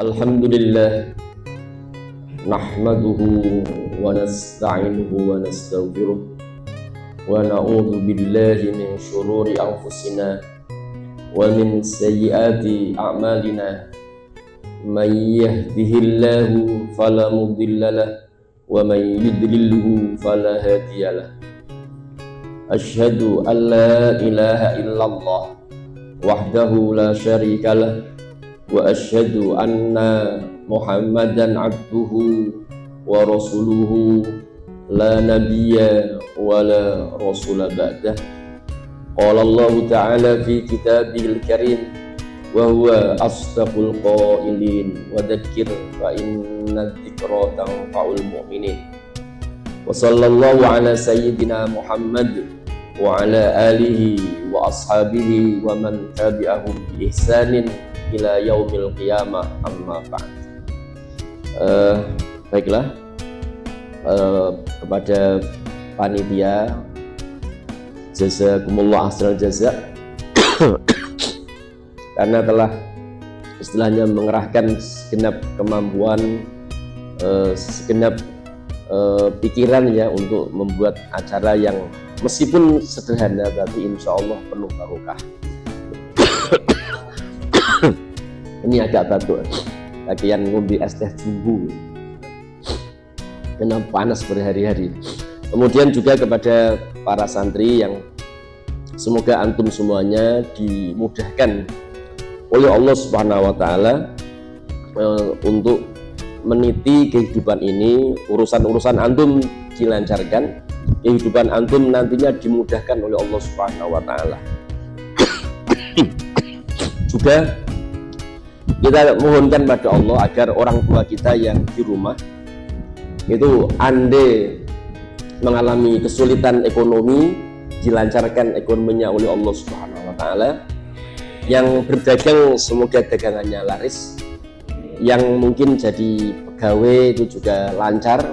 Alhamdulillah nahmaduhu wa nasta'inuhu wa nastaghfiruh wa na'udzu billahi min syururi anfusina wa min sayyiati a'malina may yahdihillahu fala mudhillalah wa may yudlilhu fala hadiyalah. Asyhadu an la ilaha illallah wahdahu la syarikalah wa asyhadu anna Muhammadan abduhu wa rasuluhu la nabiyya wa la rasula ba'dah. Qala Allah ta'ala fi kitabihil karim wa huwa asdaqul qailin wa dzakir fa inna dzikra tanfa'ul mu'minin. Wa sallallahu ala sayyidina Muhammad wa ala alihi wa ashabihi wa man tabi'ahum bi ihsanin ila yaumil qiyamah, amma ba'd. Baiklah, kepada panitia jazakumullah ahsanal jazak karena telah istilahnya mengerahkan segenap kemampuan, segenap pikiran ya untuk membuat acara yang meskipun sederhana tapi insya Allah penuh barokah. Ini agak batuk, bagian ngombe es teh jumbo karena panas berhari-hari. Kemudian juga kepada para santri yang semoga antum semuanya dimudahkan oleh Allah Subhanahu wa Ta'ala untuk meniti kehidupan ini, urusan-urusan antum dilancarkan, kehidupan antum nantinya dimudahkan oleh Allah Subhanahu wa Ta'ala. Juga kita mohonkan pada Allah agar orang tua kita yang di rumah itu andai mengalami kesulitan ekonomi, dilancarkan ekonominya oleh Allah Subhanahu wa Ta'ala. Yang berdagang semoga dagangannya laris, yang mungkin jadi pegawai itu juga lancar,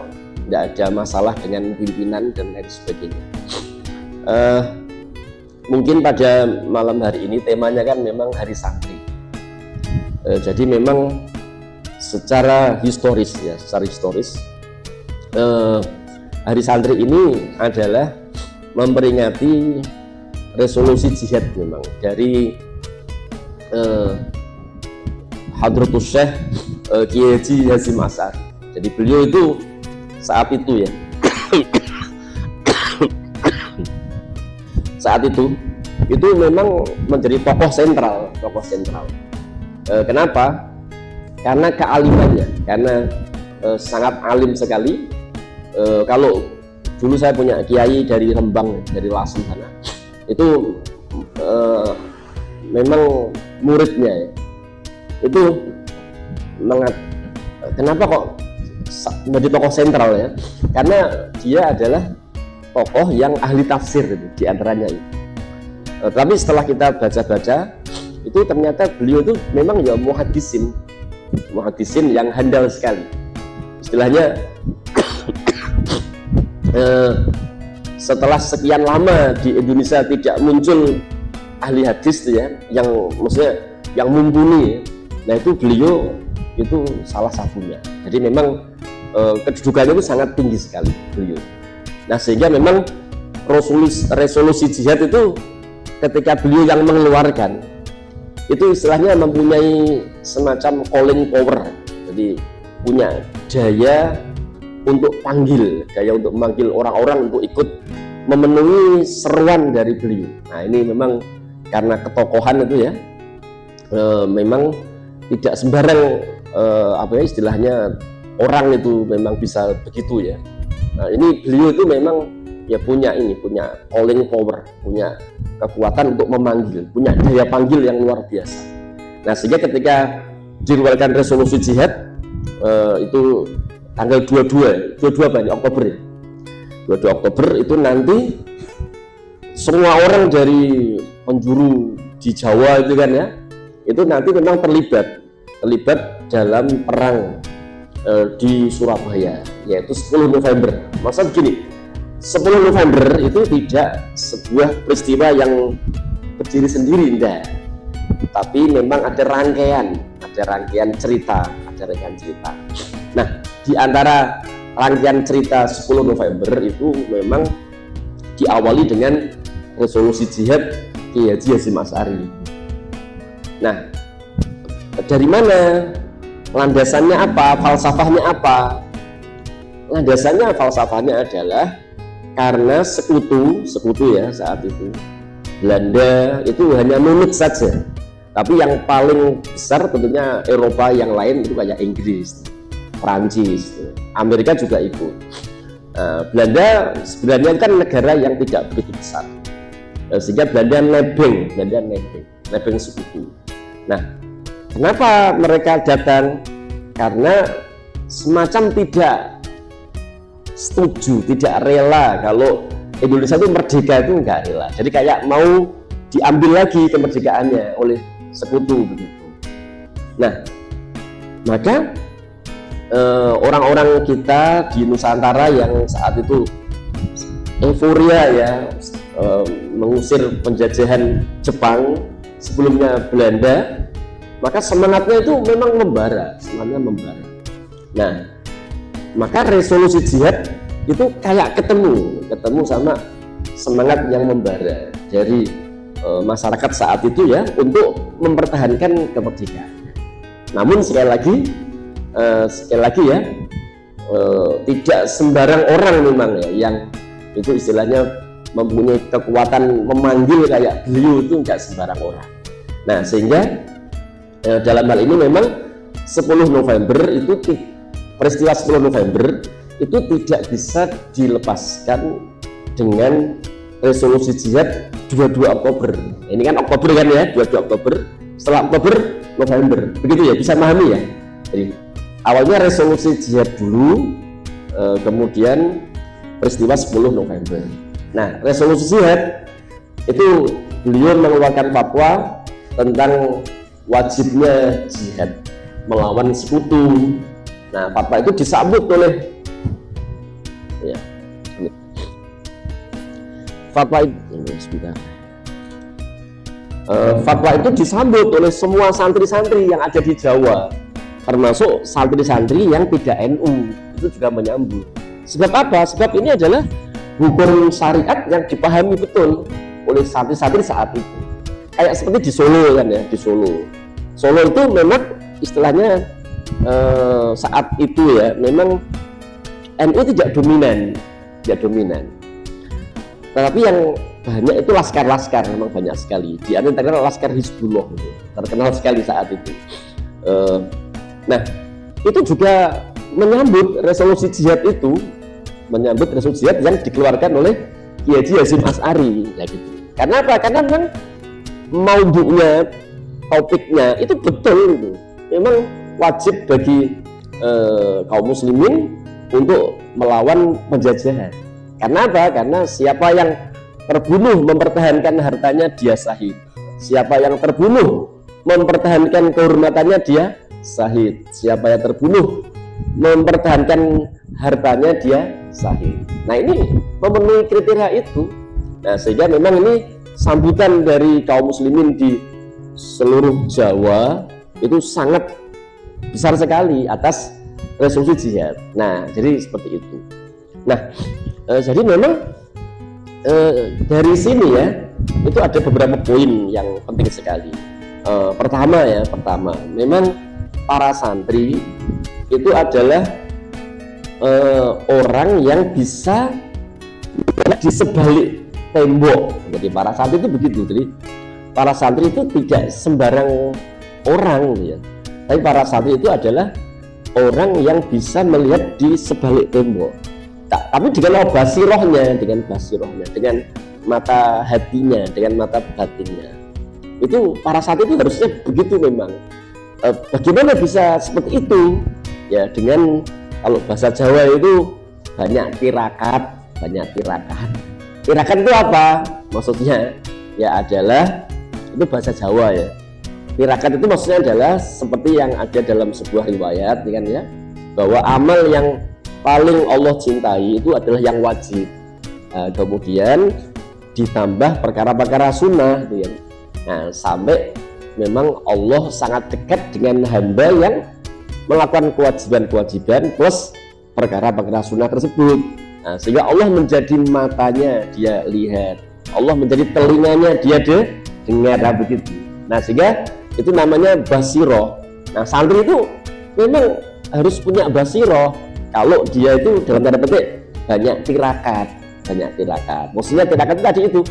tidak ada masalah dengan pimpinan dan lain sebagainya. Mungkin pada malam hari ini temanya kan memang Hari Santri. Jadi memang secara historis ya, Hari Santri ini adalah memperingati resolusi jihad memang dari Hadratus Syekh Kiai Haji Hasyim Asy'ari. Jadi beliau itu saat itu ya saat itu memang menjadi tokoh sentral. Kenapa? Karena kealimannya, karena sangat alim sekali. Kalau dulu saya punya kiai dari Rembang, dari Lasem sana, itu memang muridnya ya, itu kenapa kok menjadi tokoh sentral ya? Karena dia adalah tokoh yang ahli tafsir itu, diantaranya itu. Tapi setelah kita baca-baca itu ternyata beliau itu memang ya muhaddisin yang handal sekali. Istilahnya setelah sekian lama di Indonesia tidak muncul ahli hadis ya, yang maksudnya yang mumpuni ya. Nah itu beliau itu salah satunya. Jadi memang kedudukannya itu sangat tinggi sekali beliau. Nah sehingga memang resolusi jihad itu ketika beliau yang mengeluarkan itu istilahnya mempunyai semacam calling power, jadi punya daya untuk memanggil orang-orang untuk ikut memenuhi seruan dari beliau. Nah ini memang karena ketokohan itu ya, memang tidak sembarang istilahnya orang itu memang bisa begitu ya. Nah ini beliau itu memang ya punya calling power, punya kekuatan untuk memanggil, punya daya panggil yang luar biasa. Nah sehingga ketika dikeluarkan resolusi jihad itu tanggal 22 Oktober ya, 22 Oktober itu nanti semua orang dari penjuru di Jawa itu kan ya, itu nanti memang terlibat dalam perang di Surabaya, yaitu 10 November. Maksud begini, 10 November itu tidak sebuah peristiwa yang berdiri sendiri, enggak, tapi memang ada rangkaian ada rangkaian cerita, Nah, di antara rangkaian cerita 10 November itu memang diawali dengan resolusi jihad Kiai Haji Hasyim Asy'ari. Nah, dari mana? Landasannya apa? Falsafahnya apa? Landasannya, falsafahnya adalah karena sekutu ya saat itu Belanda itu hanya nunut saja, tapi yang paling besar tentunya Eropa yang lain itu kayak Inggris, Prancis, Amerika juga ikut. Belanda sebenarnya kan negara yang tidak begitu besar, sehingga Belanda nebeng sekutu. Nah, kenapa mereka datang? Karena semacam tidak setuju, tidak rela kalau Indonesia itu merdeka, itu enggak rela. Jadi kayak mau diambil lagi kemerdekaannya oleh sekutu begitu. Nah, maka orang-orang kita di Nusantara yang saat itu euforia ya, mengusir penjajahan Jepang, sebelumnya Belanda, maka semangatnya itu memang membara. Nah, maka resolusi jihad itu kayak ketemu sama semangat yang membara dari masyarakat saat itu ya, untuk mempertahankan kemerdekaan. Namun sekali lagi ya, tidak sembarang orang memang ya yang itu istilahnya mempunyai kekuatan memanggil kayak beliau, itu enggak sembarang orang. Nah, sehingga dalam hal ini memang 10 November itu, peristiwa 10 November itu tidak bisa dilepaskan dengan resolusi jihad 22 Oktober. Ini kan Oktober kan ya, 22 Oktober, setelah Oktober November, begitu ya, bisa memahami ya. Jadi awalnya resolusi jihad dulu, kemudian peristiwa 10 November. Nah, resolusi jihad itu beliau mengeluarkan fatwa tentang wajibnya jihad melawan sekutu. Nah, fatwa itu disambut oleh fatwa itu disambut oleh semua santri-santri yang ada di Jawa, termasuk santri-santri yang tidak NU itu juga menyambut. Sebab apa? Sebab ini adalah hukum syariat yang dipahami betul oleh santri-santri saat itu. Kayak seperti di Solo kan ya, di Solo itu memang istilahnya saat itu ya, memang NU tidak dominan. Tetapi yang banyak itu laskar-laskar, memang banyak sekali. Di antara laskar Hizbullah gitu, terkenal sekali saat itu. Nah, itu juga menyambut resolusi jihad yang dikeluarkan oleh Kiai Haji Hasyim Asy'ari, ya gitu. Karena apa? Karena memang maudu'nya, topiknya itu betul gitu. Memang wajib bagi kaum muslimin untuk melawan penjajahan. Karena apa? Karena siapa yang terbunuh mempertahankan hartanya, dia syahid. Siapa yang terbunuh mempertahankan kehormatannya, dia syahid. Siapa yang terbunuh mempertahankan hartanya, dia syahid. Nah, ini memenuhi kriteria itu. Nah, sehingga memang ini sambutan dari kaum muslimin di seluruh Jawa itu sangat besar sekali atas resolusi jihad. Nah, jadi seperti itu. Nah, jadi memang dari sini ya, itu ada beberapa poin yang penting sekali. Pertama, memang para santri itu adalah orang yang bisa di sebalik tembok. Jadi para santri itu begitu. Jadi para santri itu tidak sembarang orang ya. Tapi para santri itu adalah orang yang bisa melihat di sebalik tembok. Tapi dengan basirohnya, dengan mata hatinya, dengan mata batinnya. Itu para santri itu harusnya begitu memang. Bagaimana bisa seperti itu? Ya dengan, kalau bahasa Jawa itu banyak tirakat. Tirakat itu apa? Maksudnya ya adalah, itu bahasa Jawa ya. Tirakat itu maksudnya adalah seperti yang ada dalam sebuah riwayat, kan ya, bahwa amal yang paling Allah cintai itu adalah yang wajib. Kemudian ditambah perkara-perkara sunnah, gitu ya. Nah, sampai memang Allah sangat dekat dengan hamba yang melakukan kewajiban-kewajiban plus perkara-perkara sunnah tersebut. Nah, sehingga Allah menjadi matanya dia lihat, Allah menjadi telinganya dia dengar, begitu. Nah, sehingga itu namanya basiroh. Nah, santri itu memang harus punya basiroh. Kalau dia itu dalam tanda petik banyak tirakat. Maksudnya tirakat itu tadi itu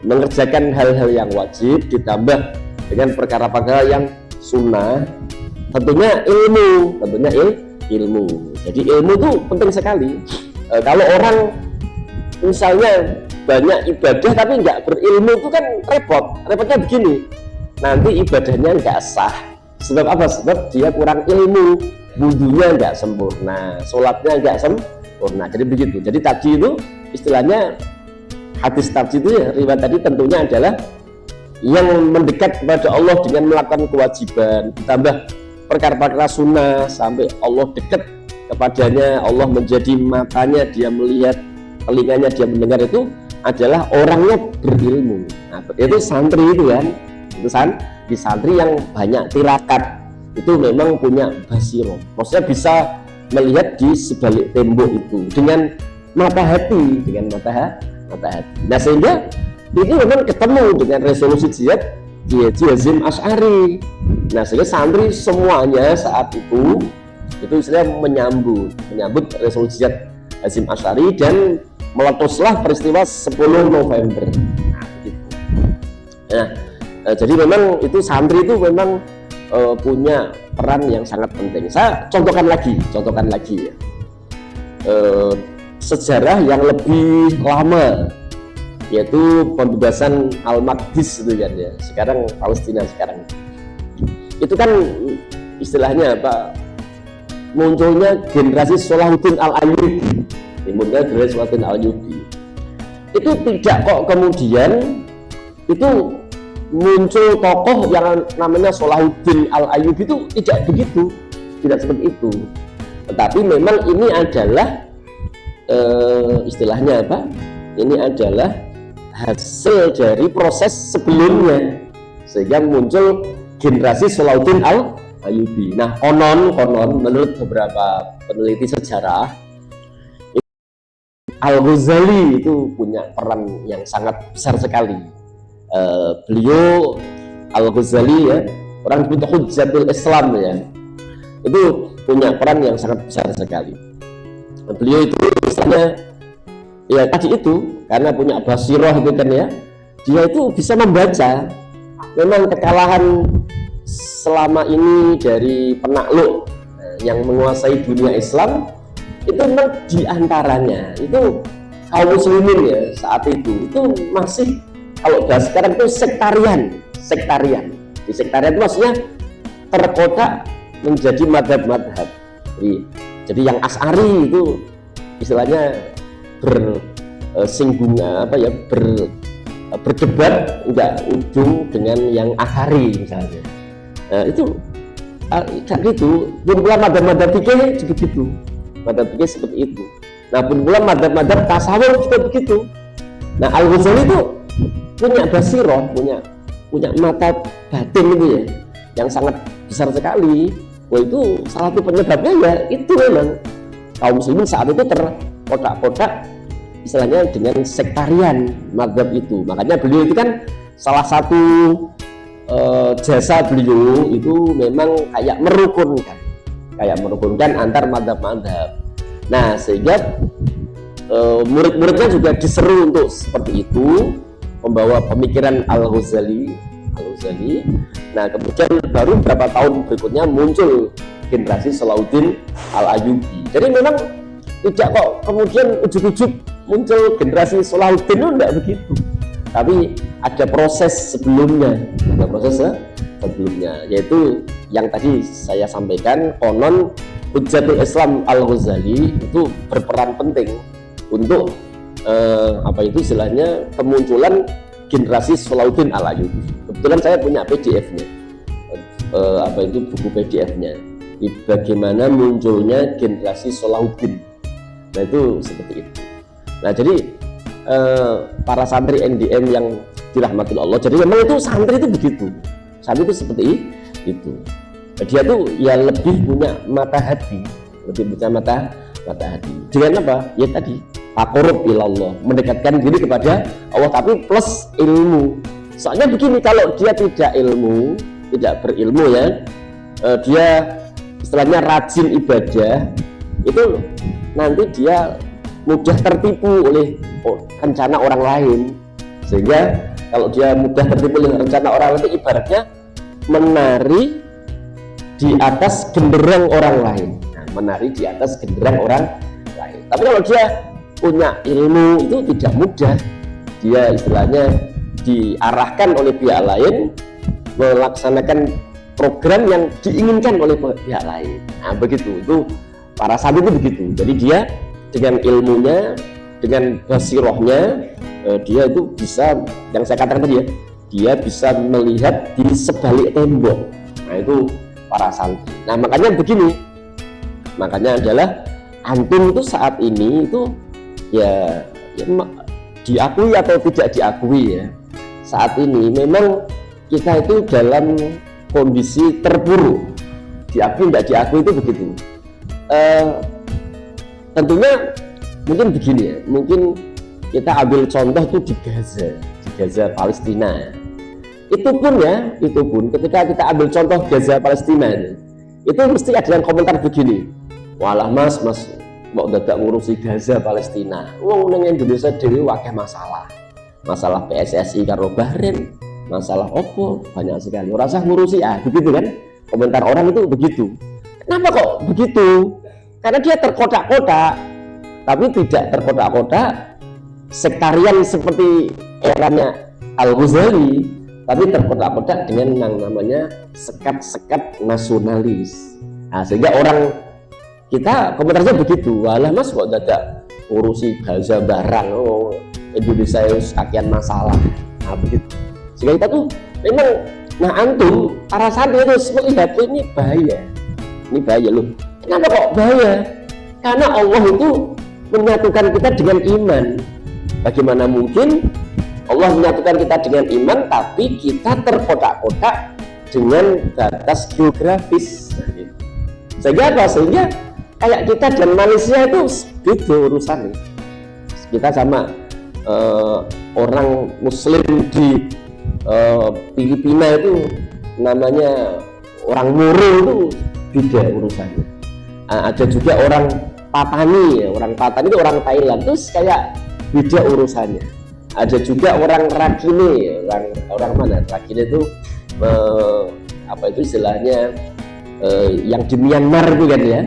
mengerjakan hal-hal yang wajib ditambah dengan perkara-perkara yang sunnah. Tentunya ilmu. Jadi ilmu itu penting sekali. Kalau orang misalnya banyak ibadah tapi nggak berilmu itu kan repotnya begini, nanti ibadahnya nggak sah. Sebab apa? Sebab dia kurang ilmu, wudunya nggak sempurna, sholatnya nggak sempurna. Jadi begitu. Jadi tadi itu istilahnya hadis tadi itu ya, riwayat tadi tentunya adalah yang mendekat kepada Allah dengan melakukan kewajiban ditambah perkara-perkara sunnah sampai Allah dekat kepadanya, Allah menjadi matanya dia melihat, telinganya dia mendengar, itu adalah orangnya berilmu. Nah, itu santri itu kan, itu di santri yang banyak tirakat itu memang punya basiroh, maksudnya bisa melihat di sebalik tembok itu dengan mata hati. Nah, sehingga ini memang ketemu dengan resolusi jihad Hazim Asy'ari. Nah, sehingga santri semuanya saat itu istilahnya menyambut resolusi jihad Hazim Asy'ari dan meletuslah peristiwa 10 November. Nah, gitu. Jadi memang itu santri itu memang punya peran yang sangat penting. Saya contohkan lagi ya. Sejarah yang lebih lama, yaitu pembebasan Al-Maqdis itu kan ya, sekarang Palestina sekarang. Itu kan istilahnya apa? Munculnya generasi Salahuddin Al-Ayyubi. Itu tidak kok kemudian itu muncul tokoh yang namanya Salahuddin Al-Ayyubi, itu tidak begitu, tidak seperti itu. Tetapi memang ini adalah istilahnya apa? Ini adalah hasil dari proses sebelumnya sehingga muncul generasi Salahuddin Al-Ayyubi. Nah, konon menurut beberapa peneliti sejarah, Al-Ghazali itu punya peran yang sangat besar sekali. Beliau Al-Ghazali ya, orang disebut Hujjatul Islam ya, itu punya peran yang sangat besar sekali. Beliau itu misalnya ya tadi itu karena punya basiroh itu kan ya, dia itu bisa membaca memang kekalahan selama ini dari penakluk yang menguasai dunia Islam itu memang diantaranya itu kaum muslimin ya saat itu masih, kalau bahas sekarang itu sektarian. Di sektarian itu maksudnya terkotak menjadi madhab. Jadi yang Asy'ari itu istilahnya berdebat enggak ujung dengan yang Asy'ari misalnya. Nah, itu kayak gitu. Pun pula madhab fikih juga begitu. Madhab fikih seperti itu. Nah, pun pula madhab tasawuf juga begitu. Nah, Al-Ghazali itu punya basiroh, punya mata batin itu ya, yang sangat besar sekali. Wah, itu salah satu penyebabnya ya itu memang kaum muslimin saat itu terkotak-kotak istilahnya dengan sektarian madhab itu. Makanya beliau itu kan salah satu jasa beliau itu memang kayak merukunkan antar madhab-madhab. Nah, sehingga murid-muridnya juga diseru untuk seperti itu, membawa pemikiran Al-Ghazali. Nah, kemudian baru beberapa tahun berikutnya muncul generasi Salahuddin Al-Ayyubi. Jadi memang tidak kok kemudian ujuk-ujuk muncul generasi Salahuddin, itu tidak begitu. Tapi ada proses sebelumnya, yaitu yang tadi saya sampaikan, konon Hujjatul Islam Al-Ghazali itu berperan penting untuk istilahnya kemunculan generasi Salahuddin Al-Ayyubi. Kebetulan saya punya PDF-nya, buku PDF-nya, bagaimana munculnya generasi Salahuddin. Nah, itu seperti itu. Nah, jadi para santri NDM yang dirahmati Allah, jadi memang itu santri itu begitu. saat itu seperti itu. Dia tuh ya lebih punya mata hati, lebih punya mata hati. Dengan apa? Ya tadi taqarrub ilallah, mendekatkan diri kepada Allah, tapi plus ilmu. Soalnya begini, kalau dia tidak ilmu, tidak berilmu ya, dia istilahnya rajin ibadah, itu nanti dia mudah tertipu oleh rencana orang lain. Sehingga kalau dia mudah tertipu oleh rencana orang lain, ibaratnya menari di atas genderang orang lain. Nah, menari di atas genderang orang lain. Tapi kalau dia punya ilmu, itu tidak mudah. Dia istilahnya diarahkan oleh pihak lain melaksanakan program yang diinginkan oleh pihak lain. Nah, begitu. Itu para sahabat itu begitu. Jadi dia dengan ilmunya, dengan basirohnya, dia itu bisa, yang saya katakan tadi ya, dia bisa melihat di sebalik tembok. Nah, itu para santri. Nah, makanya begini, makanya adalah antum itu saat ini itu ya diakui atau tidak diakui ya, saat ini memang kita itu dalam kondisi terpuruk. Diakui tidak diakui itu begitu. Tentunya mungkin begini ya, mungkin kita ambil contoh tuh di Gaza Palestina. Itu pun ketika kita ambil contoh Gaza Palestina itu mesti ada yang komentar begini, walah mas mau dadak ngurusi Gaza Palestina, wong nang Indonesia dhewe akeh masalah PSSI karo Bahrain, masalah opo banyak sekali, ora usah ngurusi begitu kan, komentar orang itu begitu. Kenapa kok begitu? Karena dia terkotak-kotak, tapi tidak terkotak-kotak sektarian seperti eranya Al-Ghazali, tapi terkotak-kotak dengan yang namanya sekat-sekat nasionalis. Nah, sehingga orang kita komentarnya begitu, walah mas kok dadak urusi Gaza barang, Indonesia sekian masalah. Nah, begitu. Sehingga kita tuh memang, nah antum para santri itu melihat ini bahaya loh. Kenapa kok bahaya? Karena Allah itu menyatukan kita dengan iman. Bagaimana mungkin Allah menyatukan kita dengan iman, tapi kita terkotak-kotak dengan batas geografis. Sehingga apa? Sehingga kayak kita dan Malaysia itu beda urusannya. Kita sama orang Muslim di Filipina itu namanya orang Moro itu beda urusannya. Ada juga orang Patani itu orang Thailand, terus kayak beda urusannya. Ada juga orang Rakhine, orang mana? Rakhine itu apa itu istilahnya yang di Myanmar itu kan ya,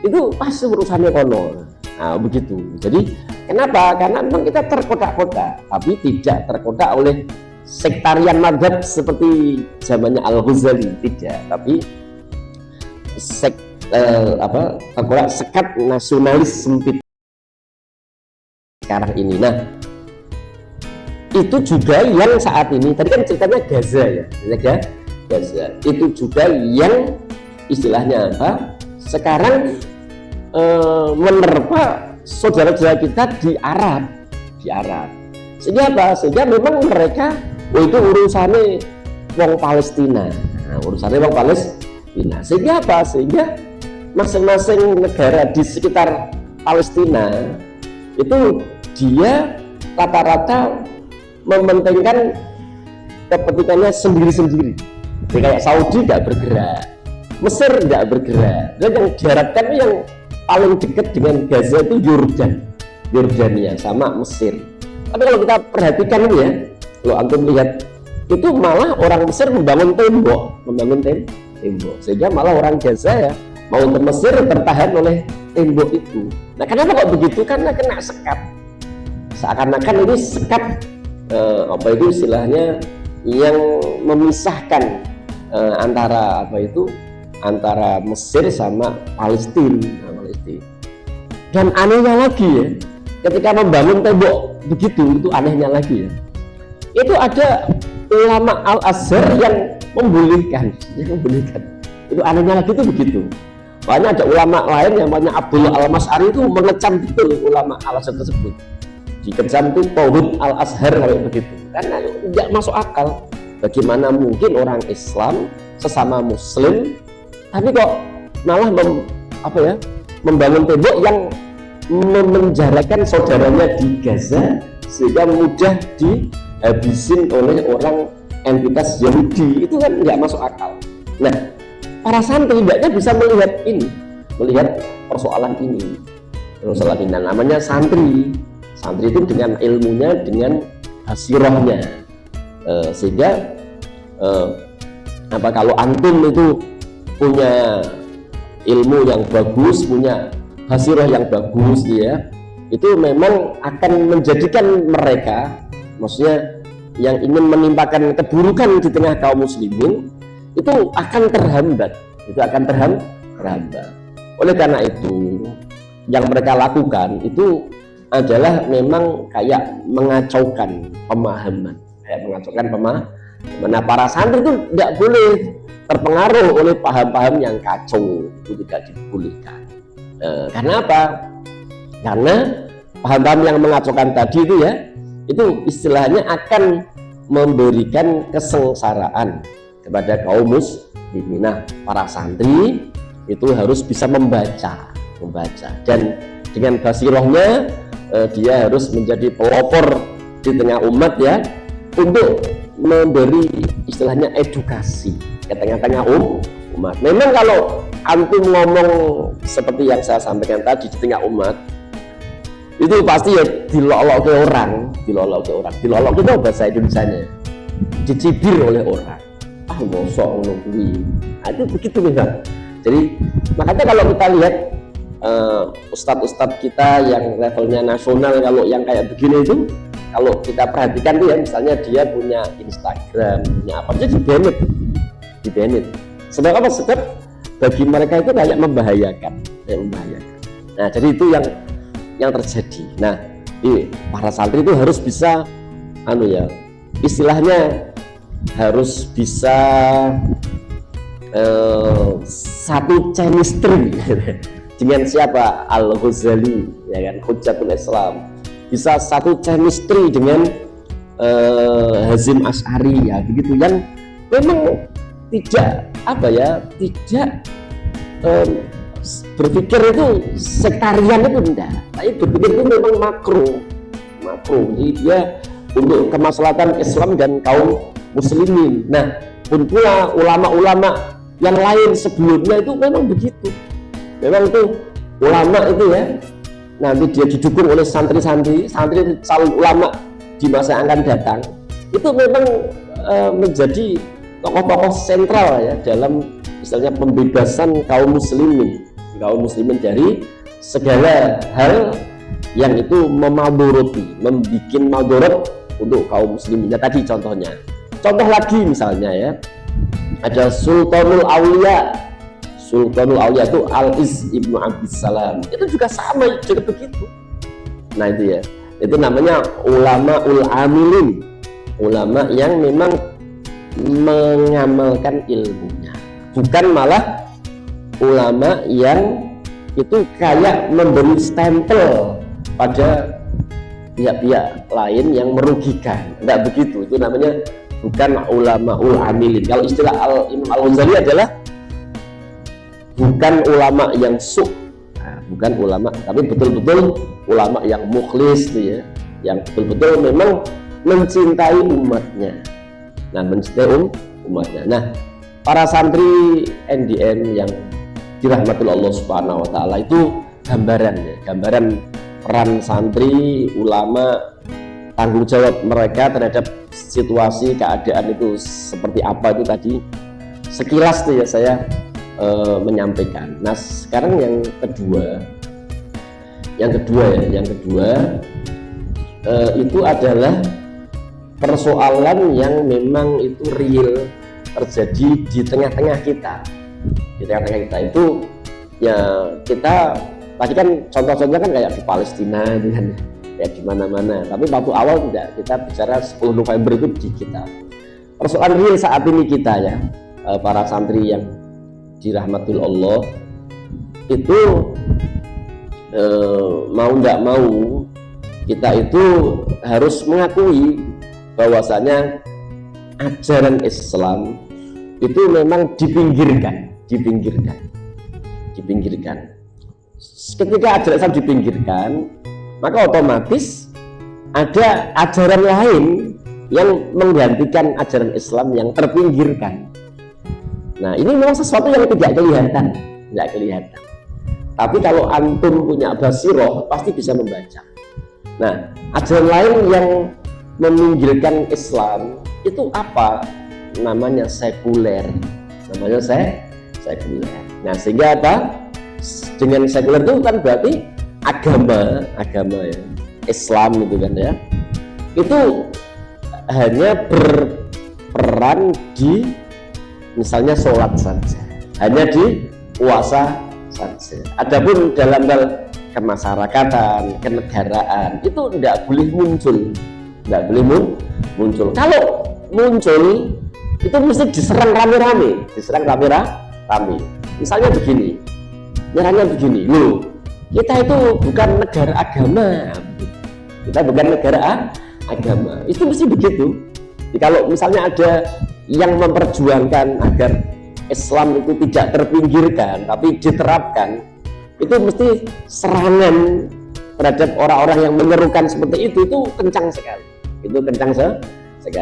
itu pasti urusannya kono. Nah, begitu. Jadi kenapa? Karena memang kita terkotak-kotak, tapi tidak terkotak oleh sektarian madzhab seperti zamannya Al-Ghazali, tidak, tapi terkotak sekat nasionalis sempit sekarang ini. Nah, itu juga yang saat ini, tadi kan ceritanya Gaza ya, Gaza itu juga yang istilahnya apa? Sekarang menerpa saudara-saudara kita di Arab. Sehingga apa? Sehingga memang mereka itu urusannya wong Palestina. Nah, urusannya wong Palestina. Sehingga apa? Sehingga masing-masing negara di sekitar Palestina itu dia rata-rata mementingkan kepentingannya sendiri-sendiri. Jadi kayak Saudi tidak bergerak, Mesir tidak bergerak, dan yang diharapkan yang paling dekat dengan Gaza itu Yordania sama Mesir. Tapi kalau kita perhatikan ini ya, kalau antum lihat itu malah orang Mesir membangun tembok, sehingga malah orang Gaza ya mau ke Mesir tertahan oleh tembok itu. Nah, kenapa kok begitu? Karena kena sekat. Seakan-akan ini sekat apa itu istilahnya yang memisahkan antara antara Mesir sama Palestina. Dan anehnya lagi ya, ketika membangun tembok begitu, itu anehnya lagi ya, itu ada ulama Al-Azhar yang membolehkan. Itu anehnya lagi itu begitu. Banyak ada ulama lain yang namanya Abdullah Al-Mas'ari itu mengecam betul ulama Al-Azhar tersebut. Dikecam itu Tauhid Al-Azhar kayak begitu, karena tidak masuk akal. bagaimana mungkin orang Islam sesama Muslim tapi kok malah membangun tembok yang memenjarakan saudaranya di Gaza sehingga mudah dihabisin oleh orang entitas Yahudi. Itu kan nggak masuk akal. Nah, para santri tidaknya bisa melihat persoalan ini. Namanya santri itu dengan ilmunya, dengan basirahnya, sehingga kalau antum itu punya ilmu yang bagus, punya basirah yang bagus, itu memang akan menjadikan mereka, maksudnya yang ingin menimpakan keburukan di tengah kaum muslimin itu akan terhambat, Oleh karena itu, yang mereka lakukan itu adalah memang kayak mengacaukan pemahaman. Nah, para santri itu tidak boleh terpengaruh oleh paham-paham yang kacau, itu tidak dibolehkan. Karena apa? Karena paham-paham yang mengacaukan tadi itu istilahnya akan memberikan kesengsaraan kepada kaum muslimin. Nah, para santri itu harus bisa membaca dan dengan basirahnya dia harus menjadi pelopor di tengah umat untuk memberi istilahnya edukasi ke tengah-tengah umat. Memang kalau antum ngomong seperti yang saya sampaikan tadi di tengah umat itu pasti dilolok ke orang. Dilolok itu bahasa Indonesianya, dicibir oleh orang. Ngosok ngomong. Itu begitu memang. Jadi makanya kalau kita lihat ustadz-ustadz kita yang levelnya nasional, kalau yang kayak begini itu, kalau kita perhatikan misalnya dia punya Instagram, punya apa aja di-banned. Sebab apa? Sebab bagi mereka itu kayak membahayakan. Nah, jadi itu yang terjadi. Nah, para santri itu harus bisa istilahnya harus bisa satu chemistry dengan siapa? Al-Ghazali, Hujjatul Islam, bisa satu chemistry dengan Hazim Asy'ari, begitu, yang memang tidak berpikir itu sektarian itu enggak, tapi berpikir itu memang makro. Jadi dia untuk kemaslahatan Islam dan kaum muslimin. Nah, pun pula ulama-ulama yang lain sebelumnya itu memang begitu. Memang itu ulama itu nanti dia didukung oleh santri calon ulama di masa yang akan datang. Itu memang menjadi tokoh-tokoh sentral dalam misalnya pembebasan kaum muslimin dari segala hal yang itu membuat madorot untuk kaum muslimin. Tadi contoh lagi misalnya ada Sultanul Aulia itu Al-Iz Ibnu Abdissalam, itu juga sama, juga begitu. Nah itu namanya ulama amilin, ulama yang memang mengamalkan ilmunya, bukan malah ulama yang itu kayak memberi stempel pada pihak-pihak lain yang merugikan. Enggak begitu, itu namanya bukan ulama amilin. Kalau istilah Imam Al-Ghazali adalah bukan ulama yang bukan ulama, tapi betul-betul ulama yang mukhlis yang betul-betul memang mencintai umatnya. Nah, para santri NDN yang dirahmati Allah Subhanahu wa taala itu gambaran peran santri, ulama, tanggung jawab mereka terhadap situasi keadaan itu seperti apa, itu tadi sekilas saya menyampaikan. Nah, sekarang yang kedua itu adalah persoalan yang memang itu real terjadi di tengah-tengah kita. Itu kita tadi kan contoh-contohnya kan kayak di Palestina itu kan, di mana-mana. Tapi waktu awal tidak, kita bicara 10 November itu di kita. Persoalan real saat ini kita para santri yang dirahmatul Allah itu mau tidak mau kita itu harus mengakui bahwasanya ajaran Islam itu memang dipinggirkan. Ketika ajaran Islam dipinggirkan, maka otomatis ada ajaran lain yang menggantikan ajaran Islam yang terpinggirkan. Nah, ini memang sesuatu yang tidak kelihatan. Tapi kalau antum punya basiroh, pasti bisa membaca. Nah, ajaran lain yang meminggirkan Islam itu apa? Namanya sekuler. Sekuler. Nah, sehingga apa? Dengan sekuler itu kan berarti agama ya. Islam itu kan ya. Itu hanya berperan di misalnya sholat saja, hanya di puasa saja. Adapun dalam hal kemasyarakatan, kenegaraan itu tidak boleh muncul. Kalau muncul itu mesti diserang rame-rame. Misalnya begini, nyerangnya begini, loh, kita itu bukan negara agama, itu mesti begitu. Jadi kalau misalnya ada yang memperjuangkan agar Islam itu tidak terpinggirkan tapi diterapkan, itu mesti serangan terhadap orang-orang yang menyerukan seperti itu kencang sekali.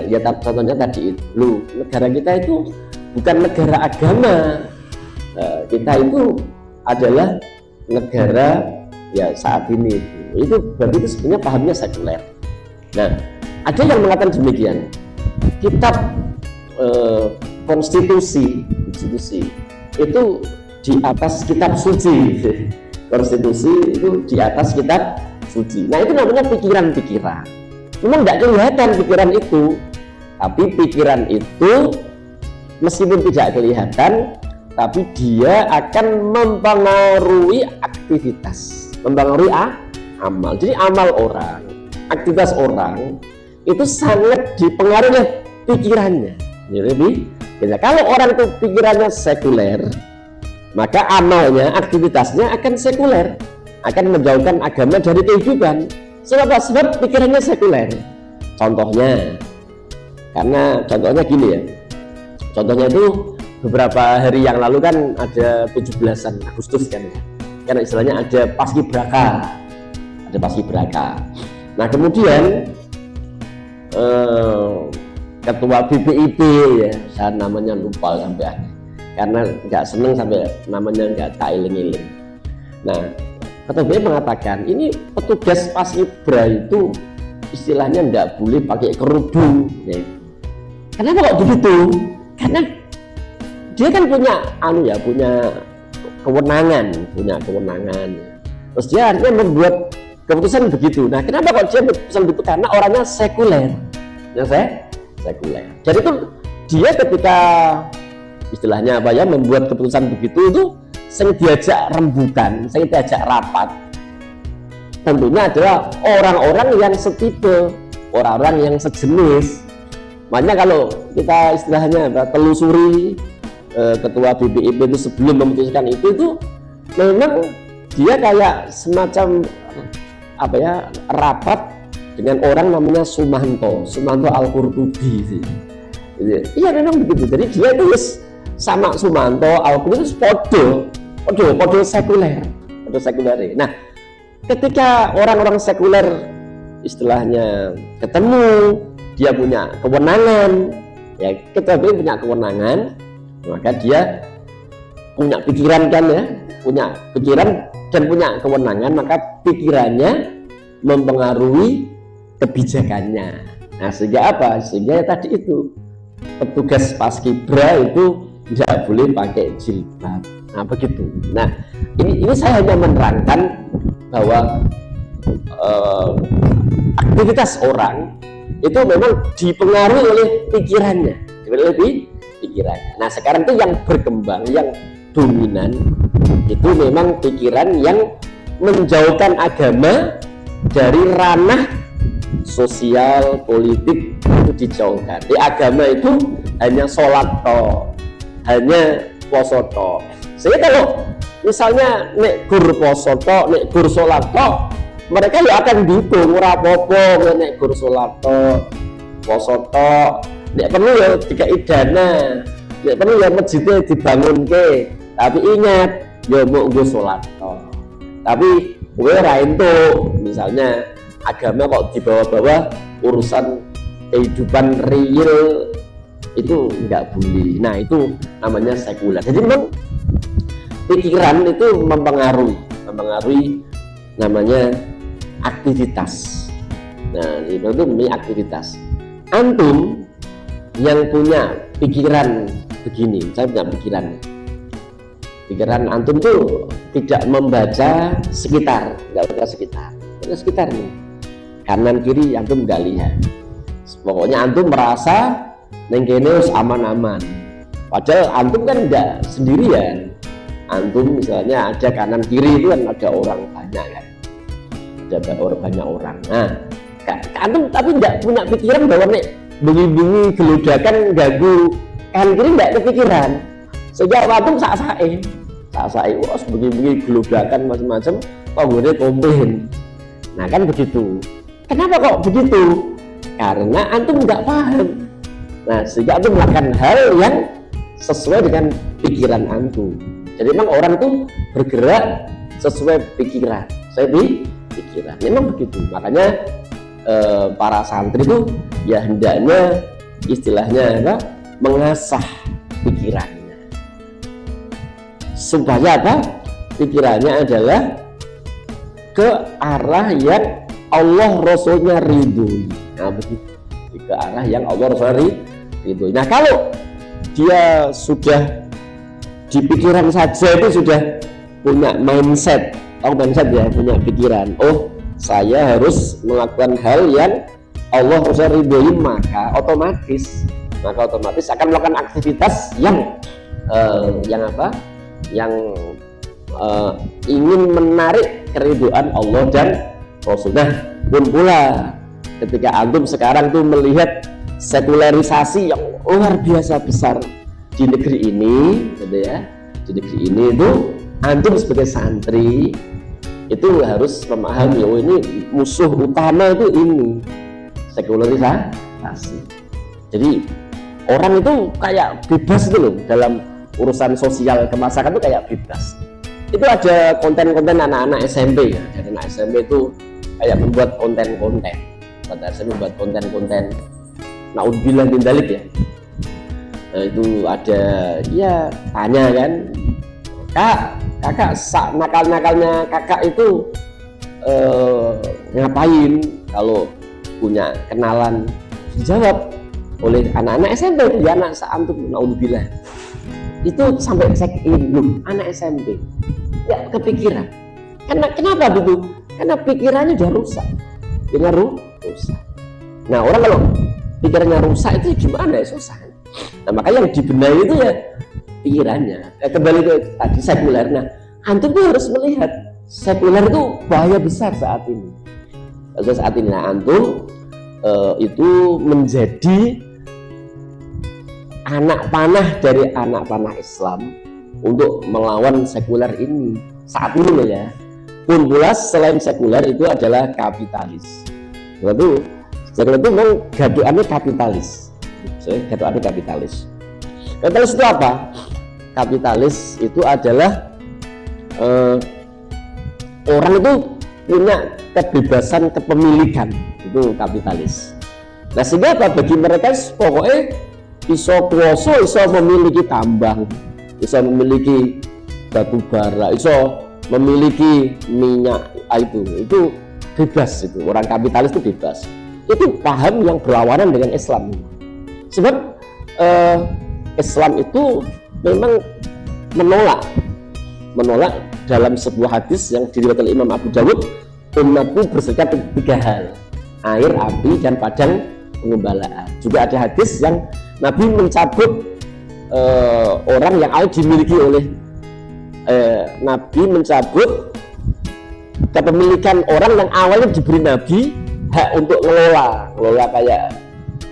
Ya, contohnya tadi itu, loh, negara kita itu bukan negara agama, kita itu adalah negara ya saat ini itu berarti itu sebenarnya pahamnya sekuler. Nah, ada yang mengatakan demikian, kitab konstitusi itu di atas kitab suci. Konstitusi itu di atas kitab suci. Nah, itu namanya pikiran-pikiran. Memang tidak kelihatan pikiran itu, tapi pikiran itu meskipun tidak kelihatan, tapi dia akan mempengaruhi aktivitas, mempengaruhi amal. Jadi amal orang, aktivitas orang itu sangat dipengaruhi oleh pikirannya. Jadi kalau orang itu pikirannya sekuler, maka amalnya, aktivitasnya akan sekuler, akan menjauhkan agama dari kehidupan. Sebab pikirannya sekuler. Contohnya gini ya. Contohnya itu beberapa hari yang lalu kan ada 17-an Agustus kan. Karena istilahnya ada paskibraka. Nah, kemudian ketua BPIP ya, saya namanya lupa sampai karena nggak seneng sampai namanya nggak tak iling-iling. Nah, ketua BPIP mengatakan ini petugas paskibra itu istilahnya nggak boleh pakai kerudung ya. Kenapa kok begitu? Karena dia kan punya kewenangan. Terus dia akhirnya membuat keputusan begitu. Nah, kenapa kok dia keputusan begitu? Karena orangnya sekuler. Sekuler. Jadi itu dia ketika istilahnya membuat keputusan begitu itu saya diajak rembukan, saya diajak rapat. Tentunya adalah orang-orang yang setipe, orang-orang yang sejenis. Makanya kalau kita istilahnya telusuri ketua BPIP itu sebelum memutuskan itu memang dia kayak semacam rapat dengan orang namanya Sumanto Al-Qurtubi. Iya memang begitu. Jadi dia itu sama Sumanto Al-Qurtubi itu podo sekuler. Nah, ketika orang-orang sekuler istilahnya ketemu, dia punya kewenangan, ya ketua BPIP punya kewenangan, maka dia punya pikiran kan ya, punya pikiran dan punya kewenangan, maka pikirannya mempengaruhi kebijakannya. Nah, sehingga apa? Sehingga tadi itu petugas paskibra itu tidak boleh pakai jilbab. Nah, begitu. Nah, ini saya hanya menerangkan bahwa aktivitas orang itu memang dipengaruhi oleh pikirannya. Nah, sekarang itu yang berkembang, yang dominan itu memang pikiran yang menjauhkan agama dari ranah sosial, politik, itu dijauhkan. Di agama itu hanya sholat toh, hanya poso toh. Sehingga kalau misalnya nek gur poso toh, nek gur sholat toh, mereka ya akan dihitung ora apa-apa nek gur sholat toh, poso toh, nek perlu ya dikai dana, nek perlu ya masjidnya dibangun ke, tapi ingat ya mau nggo sholat tapi gue rainto misalnya agama kok dibawa-bawa urusan kehidupan real itu nggak boleh. Nah itu namanya sekuler. Jadi memang pikiran itu mempengaruhi namanya aktivitas. Nah itu namanya aktivitas. Antum yang punya pikiran begini, saya punya pikiran antum tuh tidak membaca sekitar, nggak baca sekitar nih, kanan kiri antum nggak lihat. Pokoknya antum merasa nengkene aman-aman, padahal antum kan nggak sendirian. Antum misalnya ada kanan kiri itu kan ada orang banyak kan, ada banyak orang. Nah antum tapi nggak punya pikiran bahwa nek bengi-bengi geludakan ganggu kanan kiri, nggak kepikiran. Sejak antum sak-sae wah begini geludakan macam-macam kok gue komplain. Nah kan begitu. Kenapa kok begitu? Karena antum nggak paham. Nah sehingga antum melakukan hal yang sesuai dengan pikiran antum. Jadi memang orang tuh bergerak sesuai pikiran. Memang begitu. Makanya para santri itu ya hendaknya istilahnya apa? Mengasah pikiran. Supaya apa? Pikirannya adalah ke arah yang Allah Rasulnya ridhoi. Nah begitu, ke arah yang Allah Rasulnya ridhoi. Nah kalau dia sudah di pikiran saja itu sudah punya mindset, ya, punya pikiran, oh saya harus melakukan hal yang Allah Rasulnya ridhoi, maka otomatis akan melakukan aktivitas yang apa? Yang ingin menarik keridhaan Allah dan Rasul. Nah pun pula ketika antum sekarang tuh melihat sekularisasi yang luar biasa besar di negeri ini, gitu ya, di negeri ini itu antum sebagai santri itu harus memahami, oh ini musuh utama itu ini sekularisasi. Jadi orang itu kayak bebas itu loh dalam urusan sosial kemasyarakat itu kayak bebas. Itu ada konten-konten anak-anak SMP ya. Jadi anak SMP itu kayak membuat konten-konten. Pada SMP membuat konten-konten naudzubillah min dzalik ya. Nah, itu ada ya tanya kan, kakak nakal-nakalnya kakak itu ngapain kalau punya kenalan? Dijawab oleh anak-anak SMP ya, anak seantum naudzubillah. Itu sampai check in belum anak SMP ya kepikiran. Kenapa begitu? Karena pikirannya udah rusak. Nah orang kalau pikirannya rusak itu gimana ya, susah. Nah maka yang dibenahi itu ya pikirannya. Kembali ke tadi sekuler. Nah antum tuh harus melihat sekuler itu bahaya besar saat ini. Nah antum itu menjadi anak panah dari anak panah Islam untuk melawan sekuler ini saat ini ya. Pun pula selain sekuler itu adalah kapitalis. Lalu sekuler itu memang gaduhannya kapitalis. Kapitalis itu apa? Kapitalis itu adalah orang itu punya kebebasan kepemilikan, itu kapitalis. Nah sehingga apa? Bagi mereka pokoknya iso kuoso, iso memiliki tambang, iso memiliki batu bara, iso memiliki minyak, itu bebas. Itu orang kapitalis itu bebas. Itu paham yang berlawanan dengan Islam. Sebab Islam itu memang menolak dalam sebuah hadis yang diriwayatkan Imam Abu Dawud, umatku berserikat 3 hal: air, api, dan padang pengembalaan. Juga ada hadis yang Nabi mencabut orang yang dimiliki oleh Nabi mencabut kepemilikan orang yang awalnya diberi Nabi hak untuk ngelola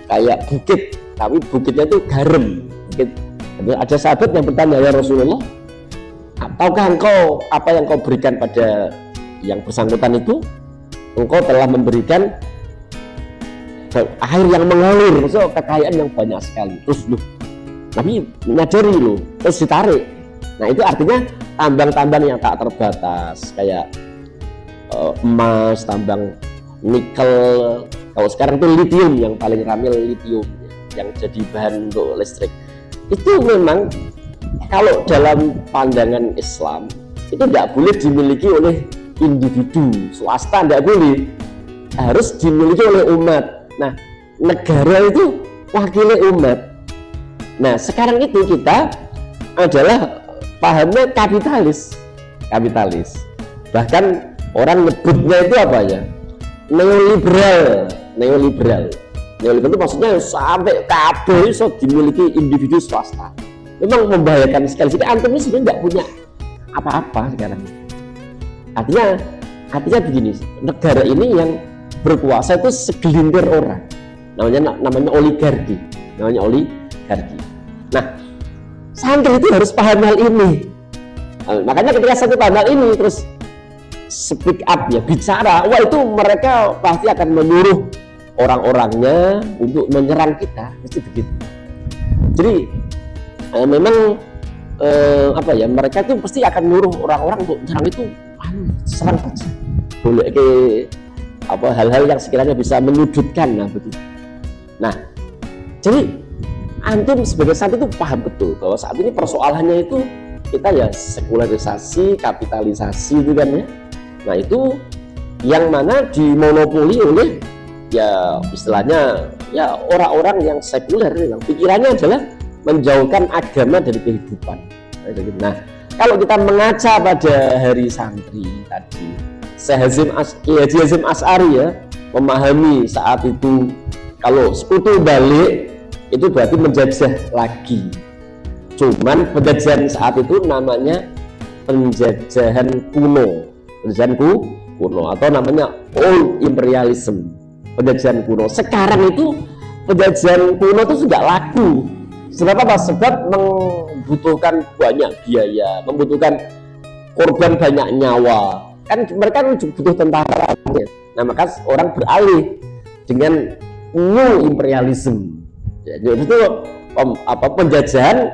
kayak bukit, tapi bukitnya itu garam. Ada sahabat yang bertanya, ya Rasulullah, ataukah engkau apa yang kau berikan pada yang bersangkutan itu, engkau telah memberikan air yang mengalir, maksudnya kekayaan yang banyak sekali. Terus loh, tapi menyadari loh, terus ditarik. Nah itu artinya tambang-tambang yang tak terbatas, kayak emas, tambang nikel. Kalau sekarang itu lithium yang paling ramai, lithium yang jadi bahan untuk listrik. Itu memang kalau dalam pandangan Islam itu tidak boleh dimiliki oleh individu, swasta tidak boleh, harus dimiliki oleh umat. Nah, negara itu wakilnya umat. Nah, sekarang itu kita adalah pahamnya kapitalis. Bahkan orang nyebutnya itu apa ya? Neoliberal itu maksudnya sampai kabeh iso dimiliki individu swasta. Memang membahayakan sekali. Jadi antum ini sebenarnya nggak punya apa-apa sekarang. Artinya begini, negara ini yang berkuasa itu segelintir orang. Namanya oligarki. Nah, santri itu harus paham hal ini. Nah, makanya ketika santri paham hal ini terus speak up ya, bicara, wah itu mereka pasti akan menyuruh orang-orangnya untuk menyerang kita, mesti begitu. Jadi memang mereka tuh pasti akan menyuruh orang-orang untuk menyerang itu, serang saja. Boleh ke hal-hal yang sekiranya bisa menyudutkan, nah begitu. Nah, jadi antum sebagai santri itu paham betul bahwa saat ini persoalannya itu kita ya sekularisasi, kapitalisasi itu kan ya. Nah itu yang mana dimonopoli oleh ya istilahnya ya orang-orang yang sekuler, yang pikirannya adalah menjauhkan agama dari kehidupan. Nah kalau kita mengaca pada hari santri tadi, Kiai Hasyim Asy'ari ya memahami saat itu kalau sekutu balik itu berarti menjajah lagi. Cuman penjajahan saat itu namanya penjajahan kuno atau namanya old imperialism, penjajahan kuno. Sekarang itu penjajahan kuno itu sudah laku. Sebab apa? Sebab membutuhkan banyak biaya, membutuhkan korban banyak nyawa. Kan mereka butuh tentara. Nah maka orang beralih dengan new imperialism. Jadi itu penjajahan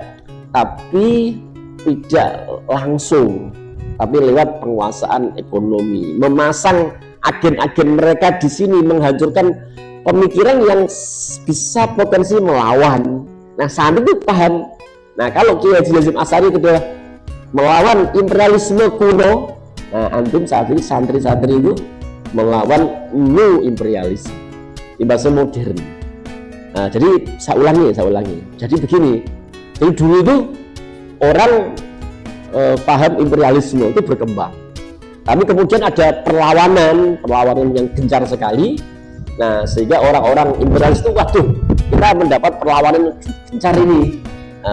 tapi tidak langsung, tapi lewat penguasaan ekonomi, memasang agen-agen mereka di sini, menghancurkan pemikiran yang bisa potensi melawan. Nah saat itu paham. Nah kalau Kiai Hasyim Asy'ari kedua melawan imperialisme kuno, nah antum saat ini santri-santri itu melawan new imperialisme, bahasa modern. Nah jadi saya ulangi. Jadi begini. Jadi dulu itu orang paham imperialisme itu berkembang, tapi kemudian ada perlawanan yang gencar sekali. Nah sehingga orang-orang imperialis itu waduh kita mendapat perlawanan gencar ini,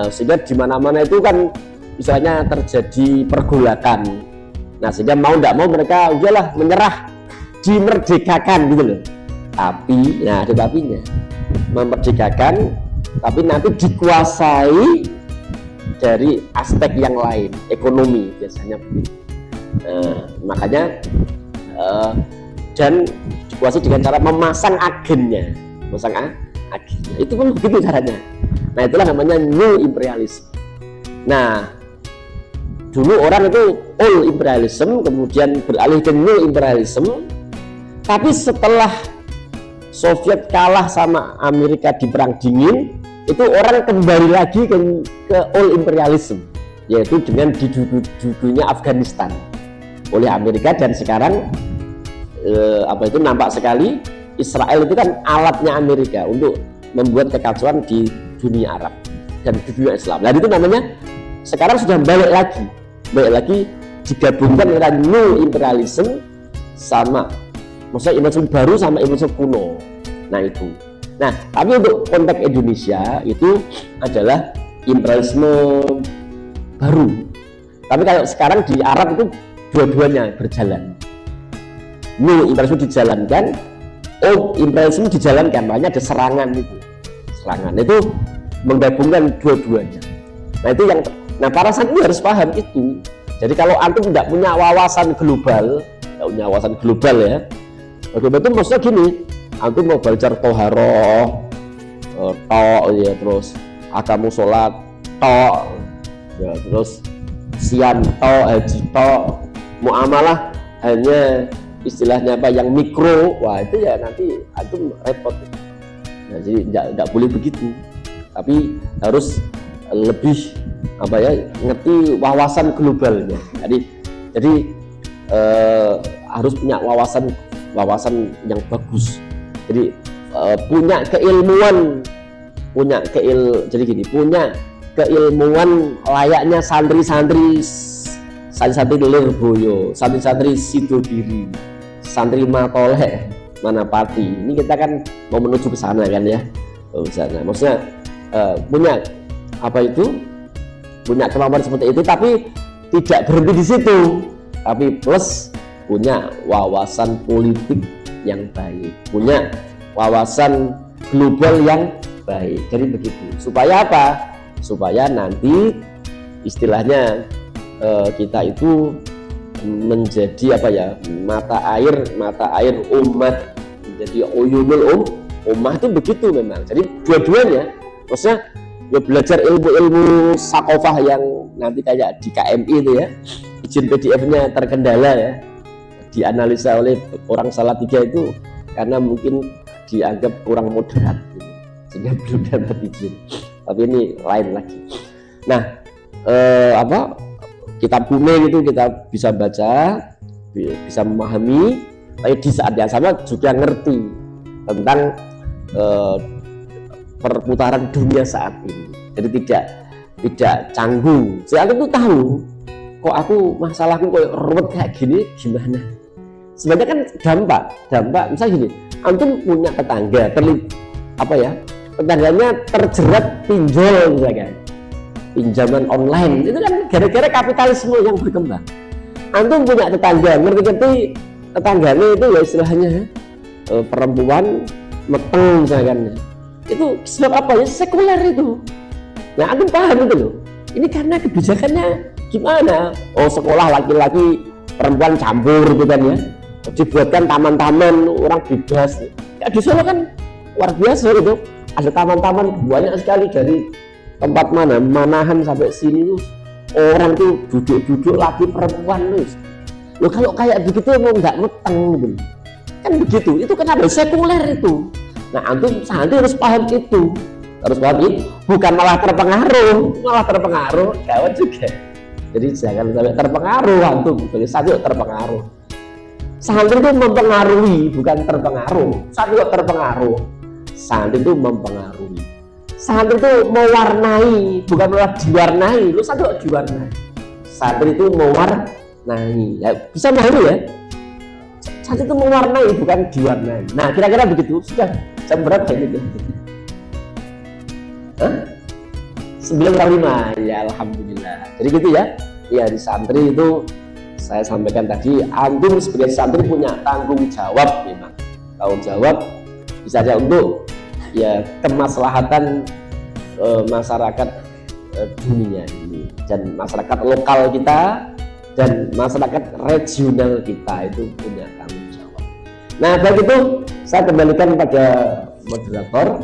sehingga di mana-mana itu kan misalnya terjadi pergolakan. Nah sehingga mau tidak mau mereka udahlah menyerah, dimerdekakan gitu loh. Tapi nah ada tapinya, memerdekakan tapi nanti dikuasai dari aspek yang lain, ekonomi biasanya begitu. Makanya dan dikuasai dengan cara memasang agennya, itu pun begitu caranya. Nah itulah namanya new imperialism. Nah dulu orang itu old imperialism, kemudian beralih ke new imperialism. Tapi setelah Soviet kalah sama Amerika di Perang Dingin, itu orang kembali lagi ke old imperialism, yaitu dengan didudukinya Afghanistan oleh Amerika. Dan sekarang itu nampak sekali Israel itu kan alatnya Amerika untuk membuat kekacauan di dunia Arab dan di dunia Islam. Nah itu namanya sekarang sudah balik lagi digabungkan dengan new imperialism sama maksudnya imperialisme baru sama imperialisme kuno. Nah itu. Nah, tapi untuk konteks Indonesia itu adalah imperialisme baru. Tapi kalau sekarang di Arab itu dua-duanya berjalan. New imperialisme dijalankan, old imperialisme dijalankan. Makanya ada serangan itu. Serangan itu menggabungkan dua-duanya. Nah itu yang. Nah para santri harus paham itu. Jadi kalau antum tidak punya wawasan global ya, global itu maksudnya gini. antum mau belajar toharoh tok ya, terus akamu sholat tok ya, terus siam tok, haji tok, muamalah hanya istilahnya apa yang mikro, wah itu ya nanti antum repot. Nah, jadi tidak boleh begitu, tapi harus lebih apa ya, ngerti wawasan globalnya. Jadi harus punya wawasan yang bagus. Jadi punya keilmuan, jadi gini, punya keilmuan layaknya santri-santri Lirboyo, santri-santri Sidodiri, santri Matoleh, Manapati. Ini kita kan mau menuju ke sana kan ya, maksudnya punya apa itu, punya kemampuan seperti itu, tapi tidak berhenti di situ, tapi plus punya wawasan politik yang baik, punya wawasan global yang baik. Jadi begitu, supaya apa? Supaya nanti istilahnya kita itu menjadi apa ya, mata air umat, menjadi uyunul ummah itu begitu memang. Jadi dua-duanya, maksudnya ya belajar ilmu sakofah yang nanti kayak di KMI itu ya, izin PDF-nya terkendala ya, dianalisa oleh orang Salatiga itu karena mungkin dianggap kurang moderat gitu, sehingga belum dapat izin. Tapi ini lain lagi. Nah, kitab kuning itu kita bisa baca, bisa memahami, tapi di saat yang sama juga ngerti tentang perputaran dunia saat ini. Jadi tidak canggung. Saya tuh tahu kok aku masalahku kok ruwet kayak gini gimana. Sebenarnya kan dampak misalnya gini, antum punya tetangga tetangganya terjerat pinjol misalkan, pinjaman online, itu kan gara-gara kapitalisme yang berkembang. Antum punya tetangga, ngerti tetangganya itu ya istilahnya perempuan meteng misalkan, itu sebab apa ya, sekuler itu. Nah antum paham itu loh, ini karena kebijakannya gimana. Oh, sekolah laki-laki perempuan campur gitu kan ya, dibuatkan taman-taman orang bebas ya. Di Solo kan luar biasa gitu, ada taman-taman banyak sekali, dari tempat Manahan sampai sini tuh orang tuh duduk-duduk laki perempuan tuh. Loh kalau kayak begitu mau nggak meteng gitu kan, begitu itu kan ada sekuler itu. Nah antum santri harus paham itu, bukan malah terpengaruh kawan juga. Jadi jangan sampai terpengaruh, antum sebagai santri terpengaruh. Santri itu mempengaruhi, bukan terpengaruh. Santri itu terpengaruh, santri itu mempengaruhi. Santri itu mewarnai, bukan malah diwarnai. Lu santri kok diwarnai? Santri itu mewarnai. Ya, bisa memahami ya? Santri itu mewarnai, bukan diwarnai. Nah, kira-kira begitu. Sudah jam berapa ini? 9:05. Ya, alhamdulillah. Jadi gitu ya. Ya, di santri itu saya sampaikan tadi, antum sebagai santri punya tanggung jawab memang. Tanggung jawab bisa saja untuk ya kemaslahatan masyarakat dunia ini, dan masyarakat lokal kita dan masyarakat regional kita itu punya tanggung jawab. Nah, baik itu saya kembalikan pada moderator.